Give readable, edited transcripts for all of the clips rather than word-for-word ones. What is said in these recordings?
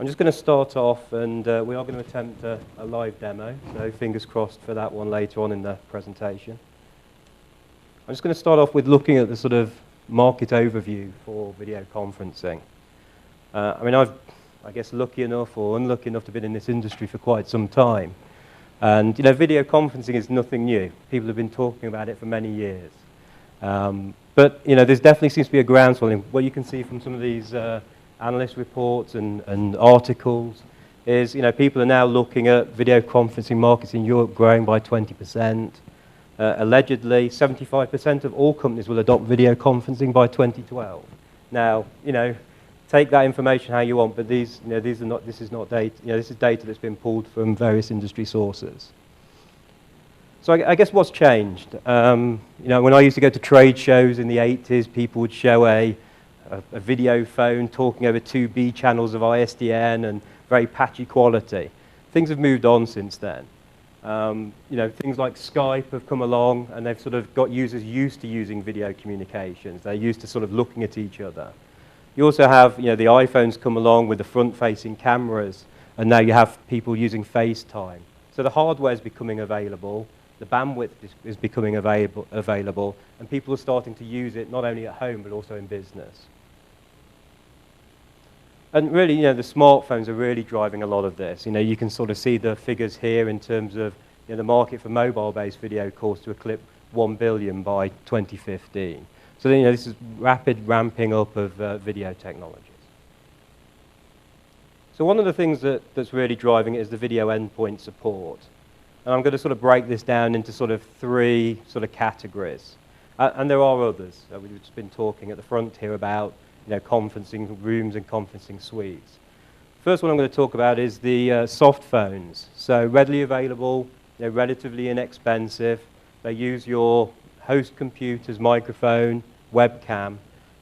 I'm just going to start off, and we are going to attempt a live demo, so fingers crossed for that one later on in the presentation. I'm just going to start off with looking at the sort of market overview for video conferencing. I mean, I guess lucky enough or unlucky enough to have been in this industry for quite some time. And, video conferencing is nothing new. People have been talking about it for many years. But, there's definitely seems to be a groundswell in what you can see from some of these analyst reports and articles is, people are now looking at video conferencing markets in Europe growing by 20%. Allegedly, 75% of all companies will adopt video conferencing by 2012. Now, take that information how you want, but this is not data. This is data that's been pulled from various industry sources. So I guess what's changed? When I used to go to trade shows in the 80s, people would show a video phone talking over 2 B channels of ISDN and very patchy quality. Things have moved on since then. Things like Skype have come along, and they've sort of got users used to using video communications. They're used to sort of looking at each other. You also have, the iPhones come along with the front-facing cameras, and now you have people using FaceTime. So the hardware is becoming available, the bandwidth is becoming available, and people are starting to use it not only at home but also in business. And really, the smartphones are really driving a lot of this. You can sort of see the figures here in terms of the market for mobile-based video calls to eclipse 1 billion by 2015. So this is rapid ramping up of video technologies. So one of the things that's really driving it is the video endpoint support. And I'm going to sort of break this down into sort of 3 sort of categories. And there are others. We've just been talking at the front here about conferencing rooms and conferencing suites. First one I'm going to talk about is the soft phones. So readily available, they're relatively inexpensive. They use your host computer's microphone, webcam.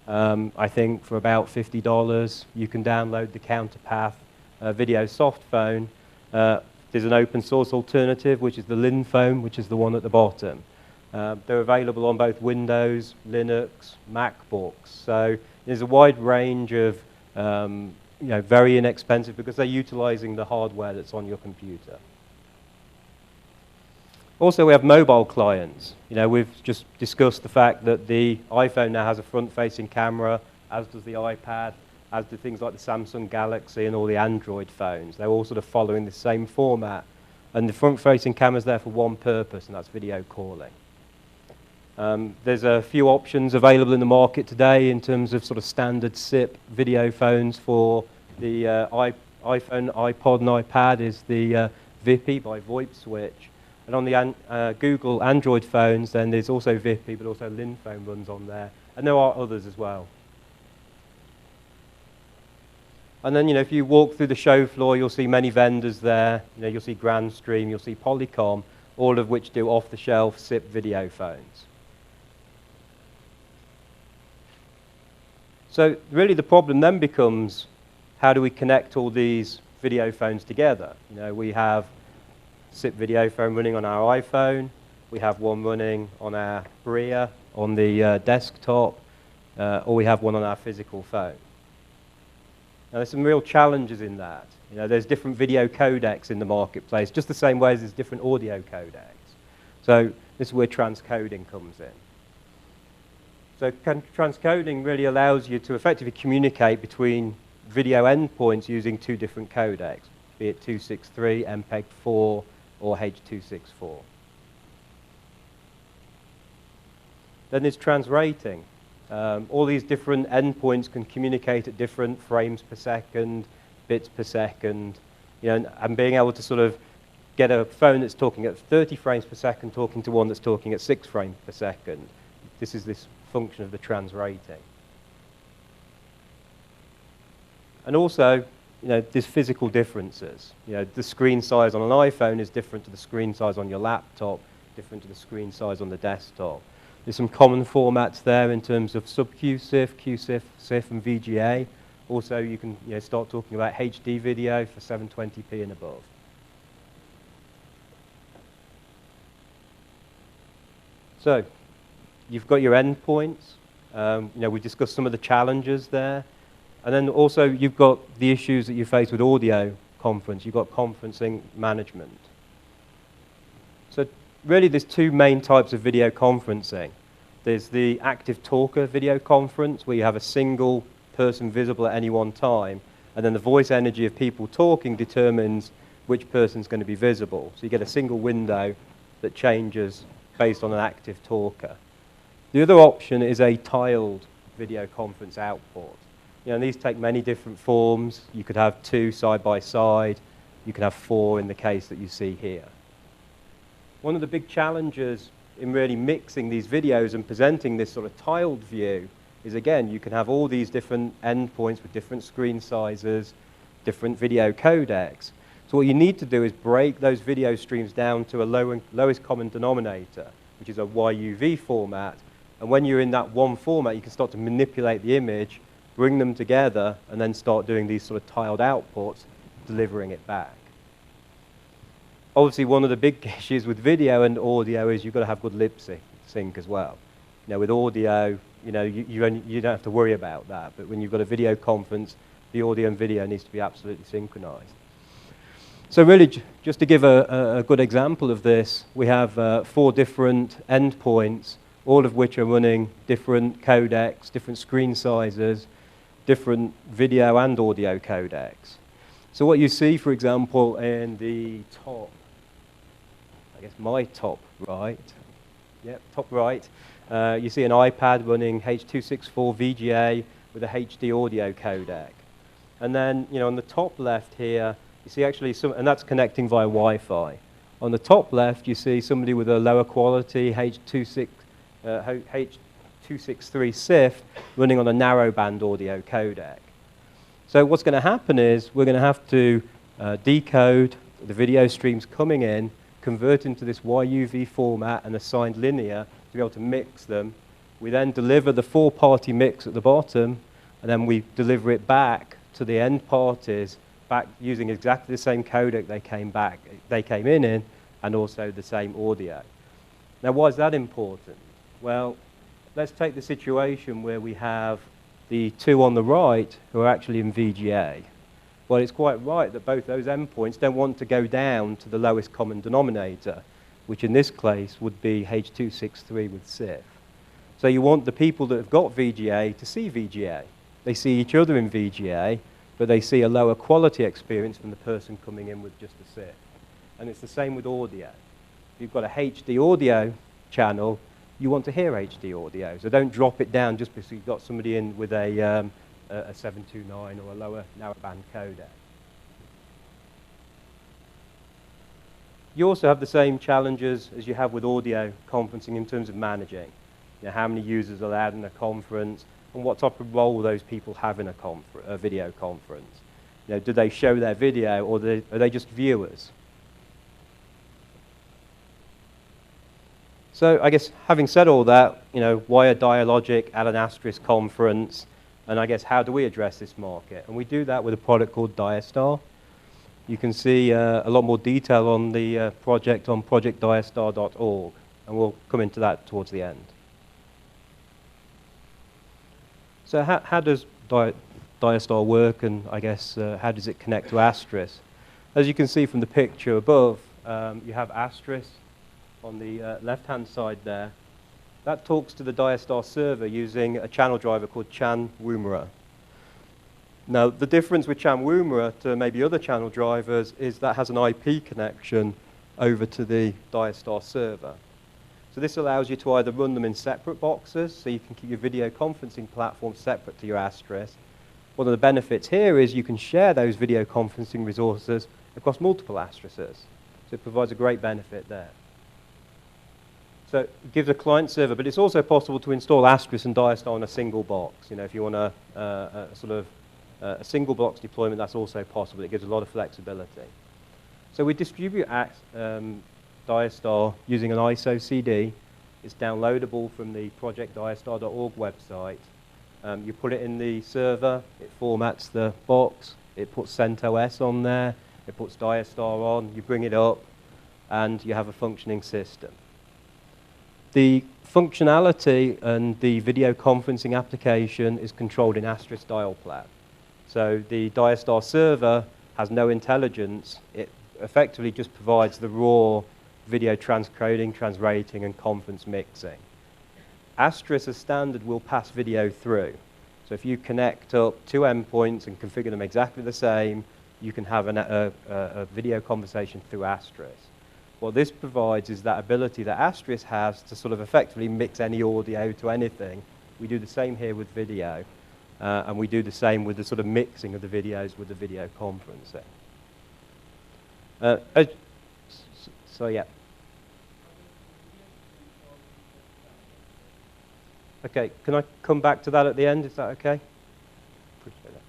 I think for about $50, you can download the Counterpath video soft phone. There's an open source alternative, which is the Lin phone, which is the one at the bottom. They're available on both Windows, Linux, MacBooks. So there's a wide range of, very inexpensive because they're utilizing the hardware that's on your computer. Also, we have mobile clients. We've just discussed the fact that the iPhone now has a front-facing camera, as does the iPad, as do things like the Samsung Galaxy and all the Android phones. They're all sort of following the same format. And the front-facing camera is there for one purpose, and that's video calling. There's a few options available in the market today in terms of sort of standard SIP video phones for the iPhone, iPod, and iPad is the VIPI by VoIP Switch. And on the Google Android phones, then there's also VIPI, but also Lin phone runs on there. And there are others as well. And then, if you walk through the show floor, you'll see many vendors there. You'll see Grandstream, you'll see Polycom, all of which do off-the-shelf SIP video phones. So really the problem then becomes, how do we connect all these video phones together? We have SIP video phone running on our iPhone. We have one running on our Bria on the desktop, or we have one on our physical phone. Now, there's some real challenges in that. There's different video codecs in the marketplace, just the same way as there's different audio codecs. So this is where transcoding comes in. So transcoding really allows you to effectively communicate between video endpoints using 2 different codecs, be it 263, MPEG-4, or H.264. Then there's transrating. All these different endpoints can communicate at different frames per second, bits per second, and being able to sort of get a phone that's talking at 30 frames per second talking to one that's talking at 6 frames per second. This is this function of the transrating. And also, there's physical differences. The screen size on an iPhone is different to the screen size on your laptop, different to the screen size on the desktop. There's some common formats there in terms of sub-QSIF, QSIF, SIF, and VGA. Also, you can start talking about HD video for 720p and above. So, you've got your endpoints. We discussed some of the challenges there. And then also you've got the issues that you face with audio conference. You've got conferencing management. So really there's two main types of video conferencing. There's the active talker video conference, where you have a single person visible at any one time, and then the voice energy of people talking determines which person's going to be visible. So you get a single window that changes based on an active talker. The other option is a tiled video conference output. You know, these take many different forms. You could have 2 side by side. You could have 4 in the case that you see here. One of the big challenges in really mixing these videos and presenting this sort of tiled view is, again, you can have all these different endpoints with different screen sizes, different video codecs. So what you need to do is break those video streams down to a lowest common denominator, which is a YUV format. And when you're in that one format, you can start to manipulate the image, bring them together, and then start doing these sort of tiled outputs, delivering it back. Obviously, one of the big issues with video and audio is you've got to have good lip sync as well. You know, with audio, you know, you don't have to worry about that. But when you've got a video conference, the audio and video needs to be absolutely synchronized. So really, just to give a good example of this, we have 4 different endpoints, all of which are running different codecs, different screen sizes, different video and audio codecs. So what you see, for example, in the top, I guess my top right, yep, top right, you see an iPad running H.264 VGA with a HD audio codec. And then, you know, on the top left here, you see actually some, and that's connecting via Wi-Fi. On the top left, you see somebody with a lower quality H.263 SIF running on a narrowband audio codec. So what's going to happen is we're going to have to decode the video streams coming in, convert into this YUV format and assigned linear to be able to mix them. We then deliver the 4-party mix at the bottom, and then we deliver it back to the end parties, back using exactly the same codec they came in, and also the same audio. Now, why is that important? Well, let's take the situation where we have the 2 on the right who are actually in VGA. Well, it's quite right that both those endpoints don't want to go down to the lowest common denominator, which in this case would be H.263 with SIF. So you want the people that have got VGA to see VGA. They see each other in VGA, but they see a lower quality experience from the person coming in with just a SIF. And it's the same with audio. If you've got a HD audio channel, you want to hear HD audio. So don't drop it down just because you've got somebody in with a 729 or a lower narrowband codec. You also have the same challenges as you have with audio conferencing in terms of managing. You know, how many users are allowed in a conference, and what type of role those people have in a video conference. You know, do they show their video, or are they just viewers? So I guess having said all that, you know, why a Dialogic at an Asterisk conference? And I guess how do we address this market? And we do that with a product called DiaStar. You can see a lot more detail on the project on projectdiastar.org, and we'll come into that towards the end. So how does DiaStar work, and I guess how does it connect to Asterisk? As you can see from the picture above, you have Asterisk on the left-hand side there. That talks to the DiaStar server using a channel driver called ChanWoomera. Now, the difference with ChanWoomera to maybe other channel drivers is that has an IP connection over to the DiaStar server. So this allows you to either run them in separate boxes, so you can keep your video conferencing platform separate to your Asterisk. One of the benefits here is you can share those video conferencing resources across multiple Asterisks. So it provides a great benefit there. So it gives a client server, but it's also possible to install Asterisk and DiaStar on a single box. You know, if you want a sort of a single box deployment, that's also possible. It gives a lot of flexibility. So we distribute DiaStar using an ISO CD. It's downloadable from the projectdiastar.org website. You put it in the server, it formats the box, it puts CentOS on there, it puts DiaStar on, you bring it up, and you have a functioning system. The functionality and the video conferencing application is controlled in Asterisk dial plan. So the DiaStar server has no intelligence. It effectively just provides the raw video transcoding, transrating, and conference mixing. Asterisk as standard will pass video through. So if you connect up two endpoints and configure them exactly the same, you can have a video conversation through Asterisk. What this provides is that ability that Asterisk has to sort of effectively mix any audio to anything. We do the same here with video, and we do the same with the sort of mixing of the videos with the video conferencing. So yeah. Okay, can I come back to that at the end? Is that okay? Appreciate that.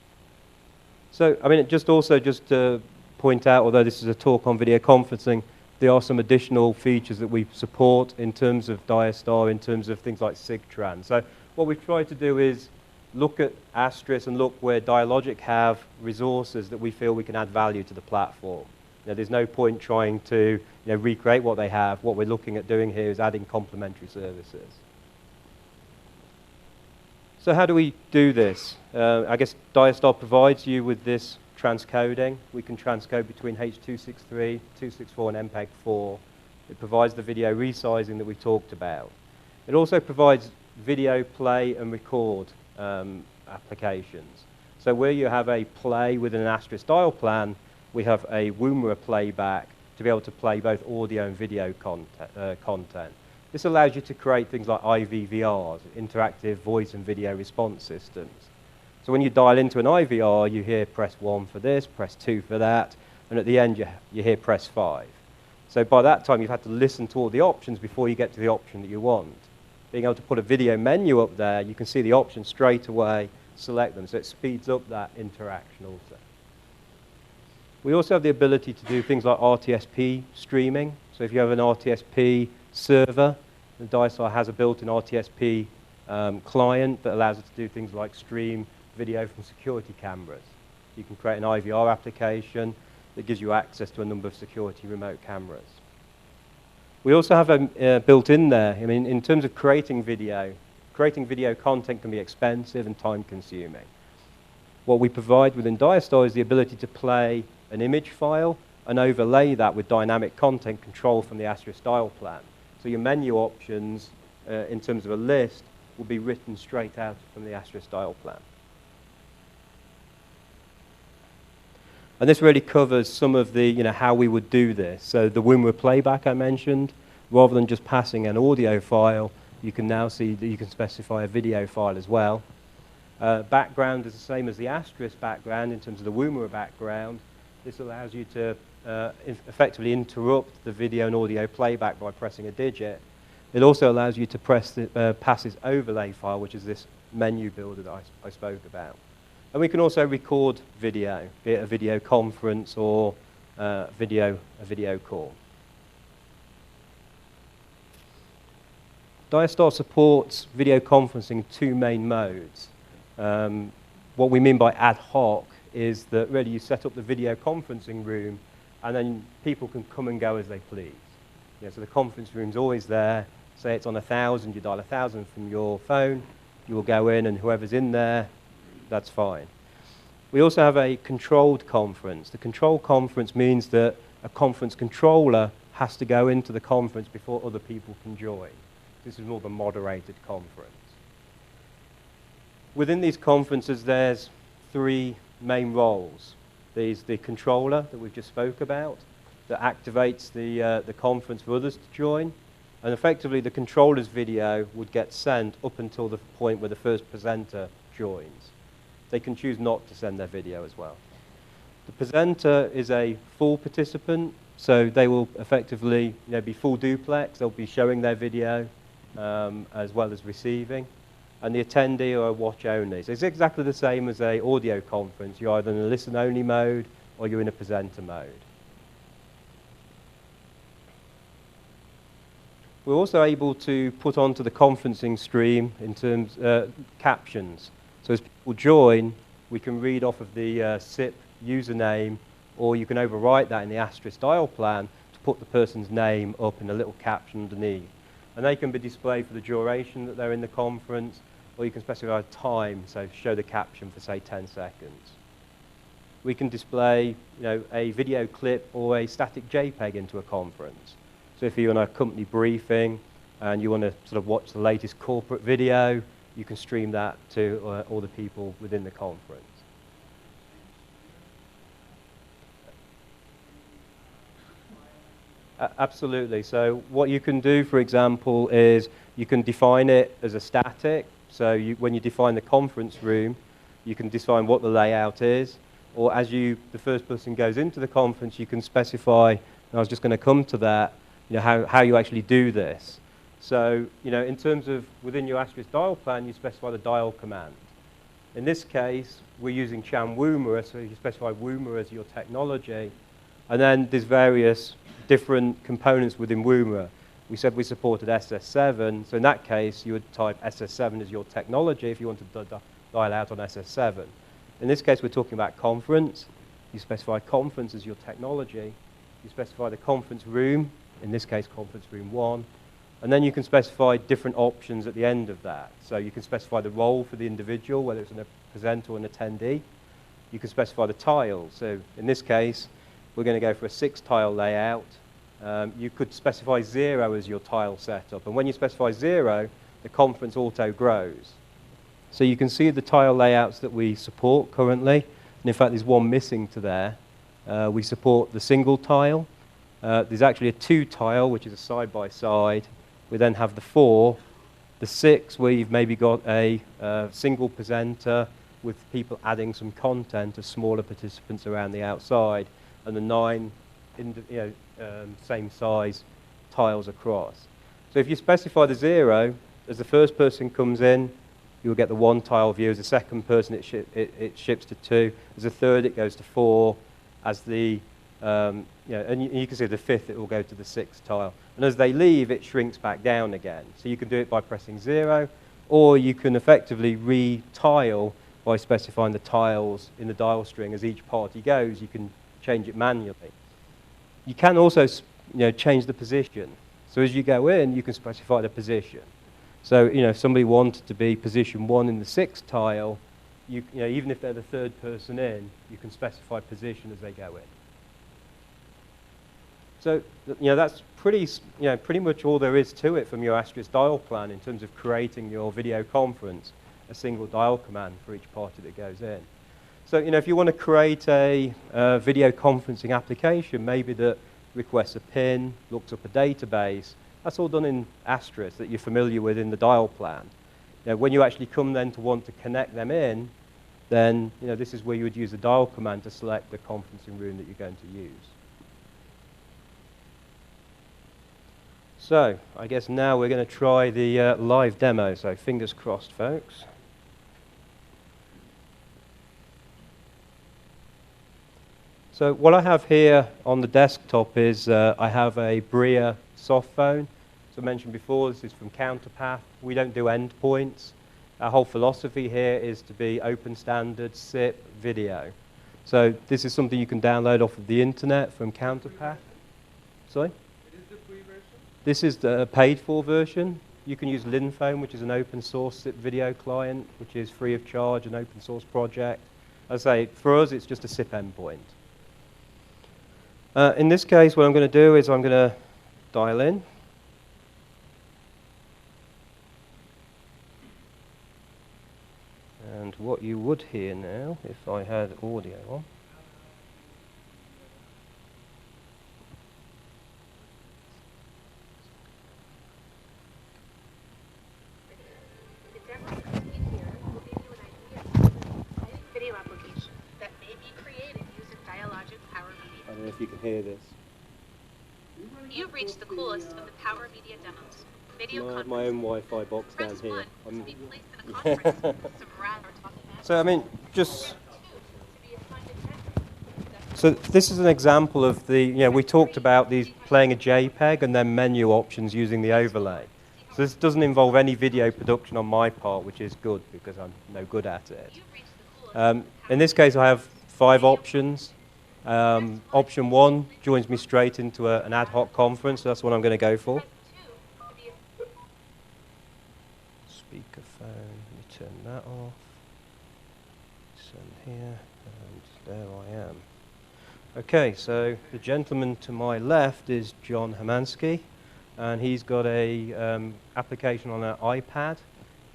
So, I mean, just to point out, although this is a talk on video conferencing, there are some additional features that we support in terms of DiaStar, in terms of things like SIGTRAN. So what we've tried to do is look at Asterisk and look where Dialogic have resources that we feel we can add value to the platform. You know, there's no point trying to recreate what they have. What we're looking at doing here is adding complementary services. So how do we do this? I guess DiaStar provides you with this transcoding. We can transcode between H.263, 264, and MPEG-4. It provides the video resizing that we talked about. It also provides video play and record applications. So where you have a play within an Asterisk dial plan, we have a WUMRA playback to be able to play both audio and video content. This allows you to create things like IVVRs, interactive voice and video response systems. So when you dial into an IVR, you hear press 1 for this, press 2 for that, and at the end you hear press 5. So by that time you've had to listen to all the options before you get to the option that you want. Being able to put a video menu up there, you can see the options straight away, select them, so it speeds up that interaction also. We also have the ability to do things like RTSP streaming. So if you have an RTSP server, the DiaStar has a built-in RTSP client that allows it to do things like stream video from security cameras. You can create an IVR application that gives you access to a number of security remote cameras. We also have built in there, I mean, in terms of creating video content can be expensive and time-consuming. What we provide within DiaStar is the ability to play an image file and overlay that with dynamic content control from the Asterisk dial plan. So your menu options, in terms of a list, will be written straight out from the Asterisk dial plan. And this really covers some of the, how we would do this. So the WUMRA playback I mentioned, rather than just passing an audio file, you can now see that you can specify a video file as well. Background is the same as the Asterisk background in terms of the WUMRA background. This allows you to effectively interrupt the video and audio playback by pressing a digit. It also allows you to press the pass this overlay file, which is this menu builder that I spoke about. And we can also record video, be it a video conference or a video call. DiaStar supports video conferencing in two main modes. What we mean by ad hoc is that really you set up the video conferencing room and then people can come and go as they please. So the conference room's always there. Say it's on 1,000, you dial 1,000 from your phone, you will go in and whoever's in there, that's fine. We also have a controlled conference. The controlled conference means that a conference controller has to go into the conference before other people can join. This is more of a moderated conference. Within these conferences, there's three main roles. There's the controller that we've just spoke about that activates the conference for others to join. And effectively, the controller's video would get sent up until the point where the first presenter joins. They can choose not to send their video as well. The presenter is a full participant, so they will effectively be full duplex. They'll be showing their video as well as receiving. And the attendee are watch only. So it's exactly the same as an audio conference. You're either in a listen-only mode or you're in a presenter mode. We're also able to put onto the conferencing stream in terms captions. So as people join, we can read off of the SIP username, or you can overwrite that in the Asterisk dial plan to put the person's name up in a little caption underneath. And they can be displayed for the duration that they're in the conference, or you can specify a time, so show the caption for, say, 10 seconds. we can display a video clip or a static JPEG into a conference. So if you're on a company briefing and you want to sort of watch the latest corporate video, you can stream that to all the people within the conference. Absolutely. So what you can do, for example, is you can define it as a static. So when you define the conference room, you can define what the layout is. Or as the first person goes into the conference, you can specify, and I was just going to come to that, how you actually do this. So, in terms of within your Asterisk dial plan, you specify the dial command. In this case, we're using Chan Woomera, so you specify Woomera as your technology. And then there's various different components within Woomera. We said we supported SS7, so in that case, you would type SS7 as your technology if you wanted to dial out on SS7. In this case, we're talking about conference. You specify conference as your technology. You specify the conference room, in this case, conference room 1. And then you can specify different options at the end of that. So you can specify the role for the individual, whether it's a presenter or an attendee. You can specify the tiles. So in this case, we're going to go for a 6-tile layout. You could specify 0 as your tile setup. And when you specify 0, the conference auto grows. So you can see the tile layouts that we support currently. And in fact, there's one missing to there. We support the single tile. There's actually a 2-tile, which is a side-by-side. We then have the 4, the 6, where you've maybe got a single presenter with people adding some content of smaller participants around the outside, and the 9 same size tiles across. So if you specify the 0, as the first person comes in, you'll get the 1-tile view. As the second person, it ships to 2. As the third, it goes to 4. As the and you can see the 5th, it will go to the 6th tile. And as they leave, it shrinks back down again. So you can do it by pressing 0, or you can effectively re-tile by specifying the tiles in the dial string. As each party goes, you can change it manually. You can also change the position. So as you go in, you can specify the position. So if somebody wanted to be position 1 in the 6th tile, even if they're the third person in, you can specify position as they go in. So that's pretty much all there is to it from your Asterisk dial plan in terms of creating your video conference, a single dial command for each party that goes in. So if you want to create a video conferencing application, maybe that requests a PIN, looks up a database, that's all done in Asterisk that you're familiar with in the dial plan. When you actually come then to want to connect them in, then this is where you would use the dial command to select the conferencing room that you're going to use. So I guess now we're going to try the live demo, so fingers crossed, folks. So what I have here on the desktop is I have a Bria soft phone. As I mentioned before, this is from Counterpath. We don't do endpoints. Our whole philosophy here is to be open standard, SIP, video. So this is something you can download off of the internet from Counterpath. Sorry? This is the paid-for version. You can use Linphone, which is an open-source SIP video client, which is free of charge, an open-source project. As I say, for us, it's just a SIP endpoint. In this case, what I'm going to do is I'm going to dial in. And what you would hear now, if I had audio on, if you can hear this. You've reached the coolest of the Power Media demos. Video my own Wi-Fi box down here. So I mean, so this is an example of the, we talked about these playing a JPEG and then menu options using the overlay. So this doesn't involve any video production on my part, which is good because I'm no good at it. In this case, I have 5 options. Option 1 joins me straight into an ad hoc conference, so that's what I'm going to go for. Speakerphone, let me turn that off. Send here, And there I am. Okay, so the gentleman to my left is John Hermansky, and he's got a application on an iPad,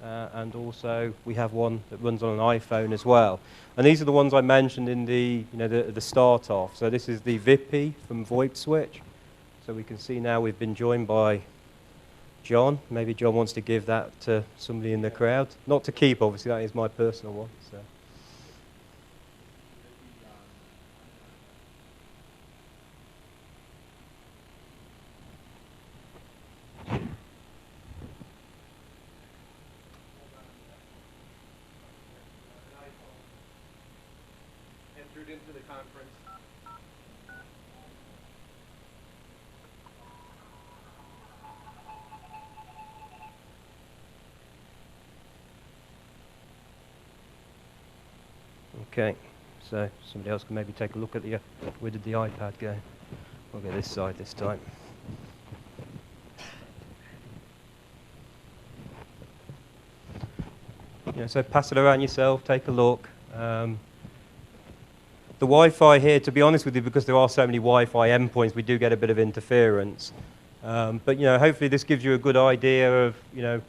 and also we have one that runs on an iPhone as well. And these are the ones I mentioned in the start off. So this is the VIPI from VoIP Switch. So we can see now we've been joined by John. Maybe John wants to give that to somebody in the crowd. Not to keep, obviously, that is my personal one. So. Entered into the conference. Okay, so somebody else can maybe take a look at where did the iPad go? We'll go this side this time. So pass it around yourself, take a look. The Wi-Fi here, to be honest with you, because there are so many Wi-Fi endpoints, we do get a bit of interference. But hopefully this gives you a good idea of the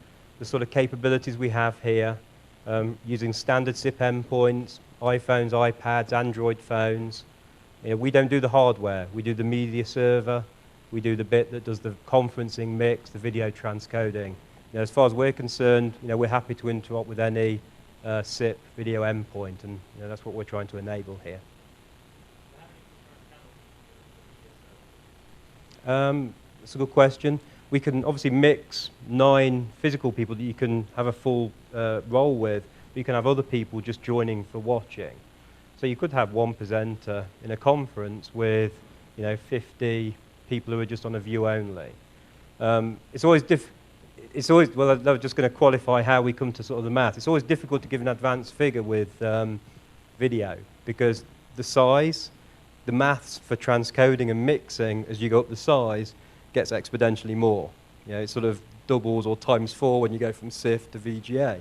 sort of capabilities we have here, using standard SIP endpoints, iPhones, iPads, Android phones. We don't do the hardware. We do the media server. We do the bit that does the conferencing mix, the video transcoding. As far as we're concerned, we're happy to interrupt with any SIP video endpoint, and that's what we're trying to enable here. That's a good question. We can obviously mix 9 physical people that you can have a full role with. You can have other people just joining for watching. So you could have one presenter in a conference with 50 people who are just on a view only. It's always well, I was just going to qualify how we come to sort of the math. It's always difficult to give an advanced figure with video because the size, the maths for transcoding and mixing as you go up the size gets exponentially more. It sort of doubles or times 4 when you go from SIF to VGA.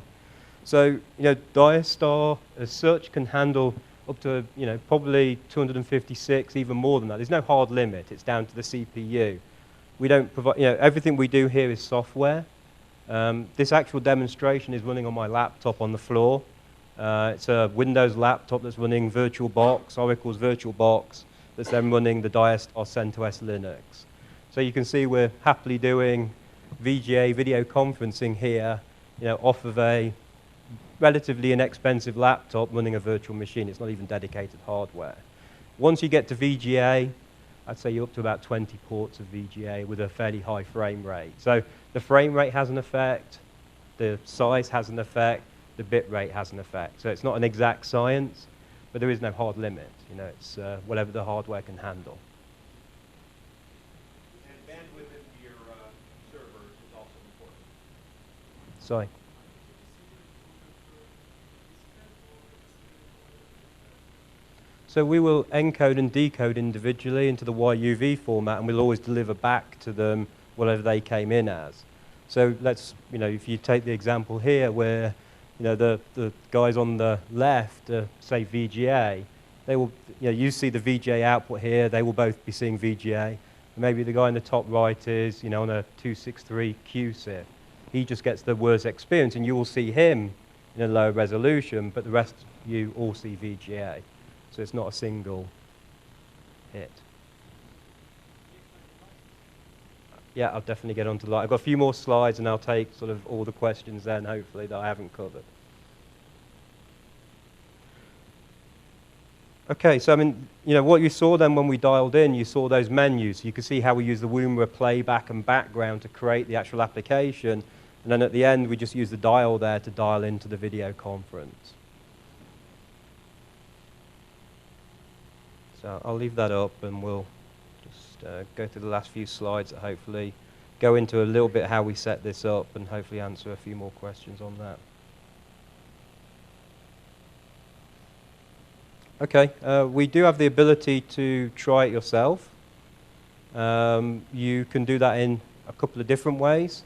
So, DiaStar as such can handle up to, probably 256, even more than that. There's no hard limit. It's down to the CPU. We don't provide, everything we do here is software. This actual demonstration is running on my laptop on the floor. It's a Windows laptop that's running VirtualBox, Oracle's VirtualBox, that's then running the DiaStar CentOS Linux. So you can see we're happily doing VGA video conferencing here, off of a relatively inexpensive laptop running a virtual machine. It's not even dedicated hardware. Once you get to VGA, I'd say you're up to about 20 ports of VGA with a fairly high frame rate. So the frame rate has an effect, the size has an effect, the bit rate has an effect. So it's not an exact science, but there is no hard limit. It's whatever the hardware can handle. And bandwidth in your servers is also important. Sorry. So we will encode and decode individually into the YUV format, and we'll always deliver back to them whatever they came in as. So let's, if you take the example here where, the guys on the left, say VGA, they will, you see the VGA output here, they will both be seeing VGA. Maybe the guy in the top right is, on a 263 QSIP. He just gets the worst experience, and you will see him in a low resolution, but the rest of you all see VGA. So it's not a single hit. Yeah, I'll definitely get onto that. I've got a few more slides, and I'll take sort of all the questions then, hopefully, that I haven't covered. Okay, so what you saw then when we dialed in, you saw those menus. You could see how we use the WUMRA playback and background to create the actual application. And then at the end, we just use the dial there to dial into the video conference. So I'll leave that up, and we'll just go through the last few slides that hopefully go into a little bit how we set this up and hopefully answer a few more questions on that. Okay, we do have the ability to try it yourself. You can do that in a couple of different ways.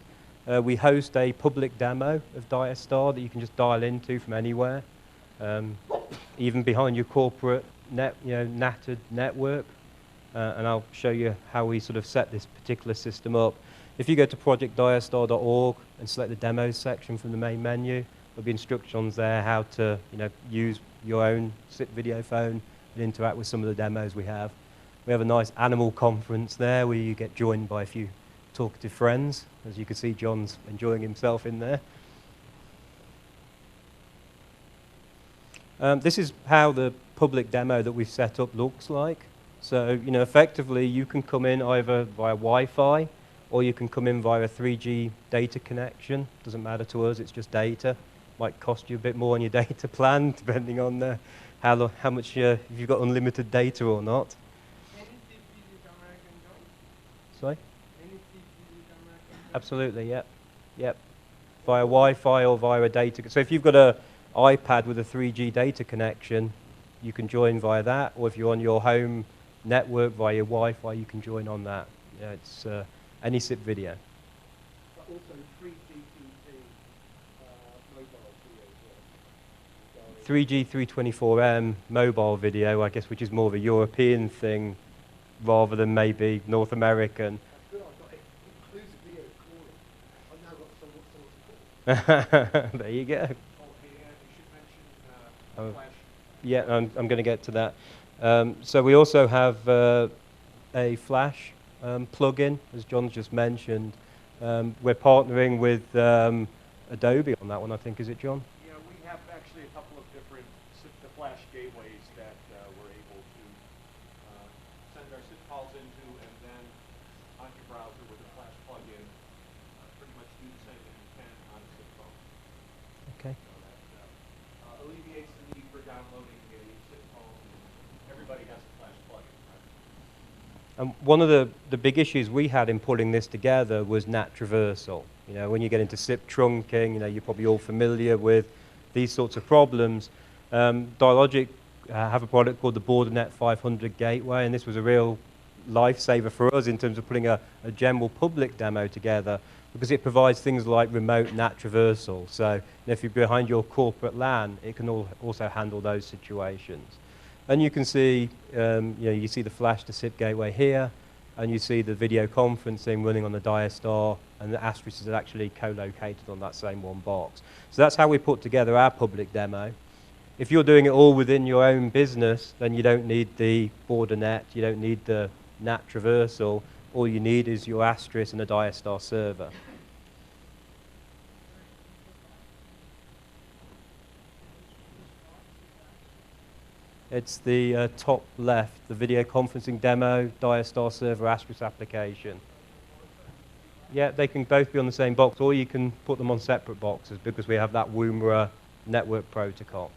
We host a public demo of DiaStar that you can just dial into from anywhere. even behind your corporate natted network. And I'll show you how we sort of set this particular system up. If you go to project.diastar.org and select the demos section from the main menu, there'll be instructions there how to use your own SIP video phone and interact with some of the demos we have. We have a nice animal conference there where you get joined by a few talkative friends. As you can see, John's enjoying himself in there. This is how the public demo that we've set up looks like. So, effectively, you can come in either via Wi-Fi or you can come in via a 3G data connection. Doesn't matter to us, it's just data. Might cost you a bit more on your data plan, depending on how much, if you've got unlimited data or not. Sorry? Absolutely, yep. Yep. Via Wi-Fi or via a data. So if you've got an iPad with a 3G data connection, you can join via that. Or if you're on your home network via your Wi-Fi, you can join on that. Yeah, it's any SIP video. But also 3GPP mobile video as well. 3G 324M mobile video, I guess, which is more of a European thing rather than maybe North American. That's good. I've got inclusive video calling. I've now got someone to call. There you go. Oh, hey, you should mention Flash. Yeah, I'm going to get to that. So we also have a Flash plugin, as John's just mentioned. We're partnering with Adobe on that one, I think. Is it, John? Yeah, we have actually a couple of different the Flash gateways that we're able to send our SIP calls into, and then on your browser with a Flash plugin, pretty much do the same thing you can on a SIP phone. Okay. So that alleviates the need for downloading a SIP phone. Everybody has a Flash plugin, right? And one of the big issues we had in pulling this together was NAT traversal. When you get into SIP trunking, you're probably all familiar with these sorts of problems. Dialogic have a product called the BorderNet 500 Gateway, and this was a real lifesaver for us in terms of putting a general public demo together, because it provides things like remote NAT traversal. So if you're behind your corporate LAN, it can also handle those situations. And you can see, you see the Flash to SIP gateway here, and you see the video conferencing running on the DiaStar, and the Asterisk is actually co-located on that same one box. So that's how we put together our public demo. If you're doing it all within your own business, then you don't need the BorderNet, you don't need the NAT traversal. All you need is your Asterisk and a DiaStar server. It's the top left, the video conferencing demo, DiaStar server, Asterisk application. Yeah, they can both be on the same box, or you can put them on separate boxes because we have that WUMRA network protocol.